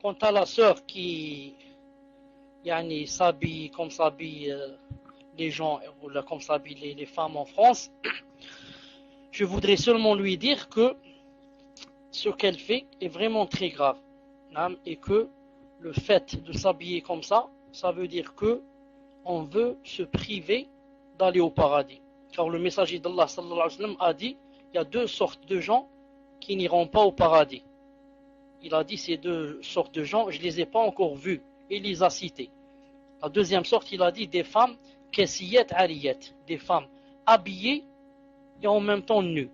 Quant à la sœur qui s'habille comme s'habillent les gens, ou comme s'habillent les femmes en France, je voudrais seulement lui dire que ce qu'elle fait est vraiment très grave. Et que le fait de s'habiller comme ça veut dire que on veut se priver d'aller au paradis. Car le messager d'Allah sallallahu alayhi wa sallam a dit, il y a deux sortes de gens qui n'iront pas au paradis. Il a dit ces deux sortes de gens, je ne les ai pas encore vus. Il les a cités. La deuxième sorte, il a dit des femmes kessiyet ariyet, des femmes habillées et en même temps nues.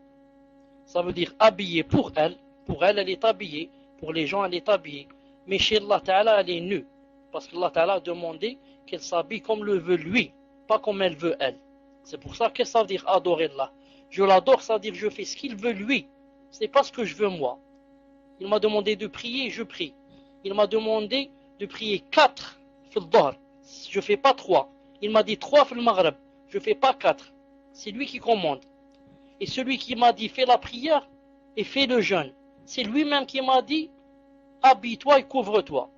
Ça veut dire habillée pour elle elle est habillée, pour les gens elle est habillée, mais chez Allah Ta'ala elle est nue, parce qu'Allah Ta'ala a demandé qu'elle s'habille comme le veut lui, pas comme elle veut elle. C'est pour ça que ça veut dire adorer Allah. Je l'adore, ça veut dire je fais ce qu'il veut lui, c'est pas ce que je veux moi. Il m'a demandé de prier, je prie. Il m'a demandé de prier 4 fil dhahr, je fais pas 3. Il m'a dit 3 fil maghrib, je fais pas 4. C'est lui qui commande. Et celui qui m'a dit fais la prière et fais le jeûne, c'est lui-même qui m'a dit habille-toi et couvre-toi.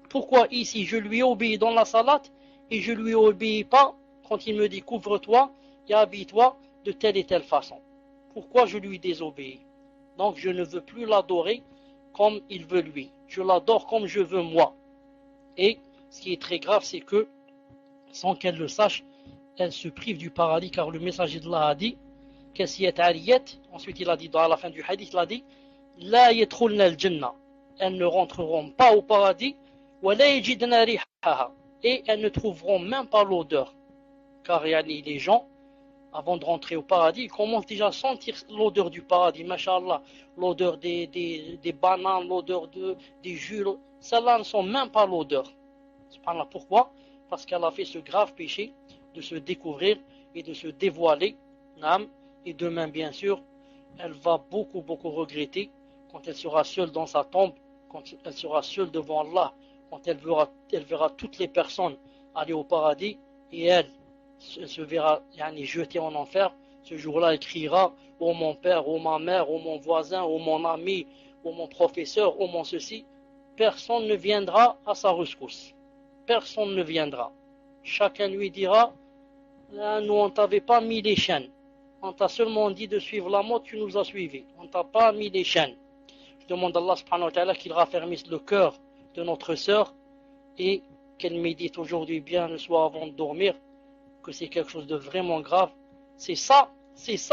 Pourquoi ici je lui obéis dans la salate et je lui obéis pas quand il me dit couvre-toi et habille-toi de telle et telle façon? Pourquoi je lui désobéis? Donc je ne veux plus l'adorer comme il veut lui, je l'adore comme je veux moi. Et ce qui est très grave, c'est que sans qu'elle le sache, elle se prive du paradis, car le messager d'Allah a dit Kassiyat Ariyat, ensuite il a dit dans la fin du hadith, il a dit La yadkhulna al-jannah, elles ne rentreront pas au paradis, wa la yajidna rihaha, et elles ne trouveront même pas l'odeur. Car les gens, avant de rentrer au paradis, ils commencent déjà à sentir l'odeur du paradis, mashallah, l'odeur des bananes, l'odeur des jus, celles-là ne sont même pas l'odeur. Subhanallah, pourquoi? Parce qu'elle a fait ce grave péché de se découvrir et de se dévoiler, et demain bien sûr, elle va beaucoup regretter quand elle sera seule dans sa tombe, quand elle sera seule devant Allah, quand elle verra toutes les personnes aller au paradis, et elle se verra jetée en enfer. Ce jour-là, elle criera ô mon père, ô ma mère, ô mon voisin, ô mon ami, ô mon professeur, ô mon ceci. Personne ne viendra à sa rescousse. Personne ne viendra. Chacun lui dira nous on t'avait pas mis les chaînes, on t'a seulement dit de suivre la mode, tu nous as suivis, on t'a pas mis les chaînes. Je demande à Allah subhanahu wa ta'ala qu'il raffermisse le cœur de notre sœur et qu'elle médite aujourd'hui bien le soir avant de dormir, que c'est quelque chose de vraiment grave. C'est ça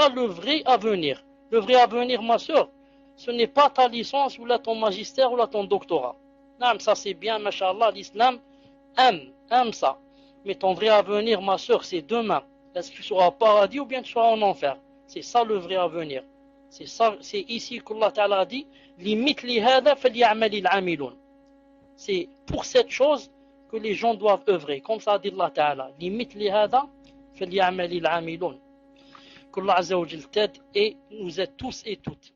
le vrai avenir. Le vrai avenir, ma sœur, ce n'est pas ta licence ou là ton magistère ou là ton doctorat. Non, ça c'est bien, mashallah, l'islam aime ça. Mais ton vrai avenir, ma sœur, c'est demain. Est-ce que tu seras au paradis ou bien tu seras en enfer? C'est ça le vrai avenir. C'est ça, c'est ici qu'Allah Ta'ala a dit c'est pour cette chose que les gens doivent œuvrer. Comme ça a dit Allah Ta'ala. Qu'Allah Azza wa Jal t'aide et nous aide tous et toutes.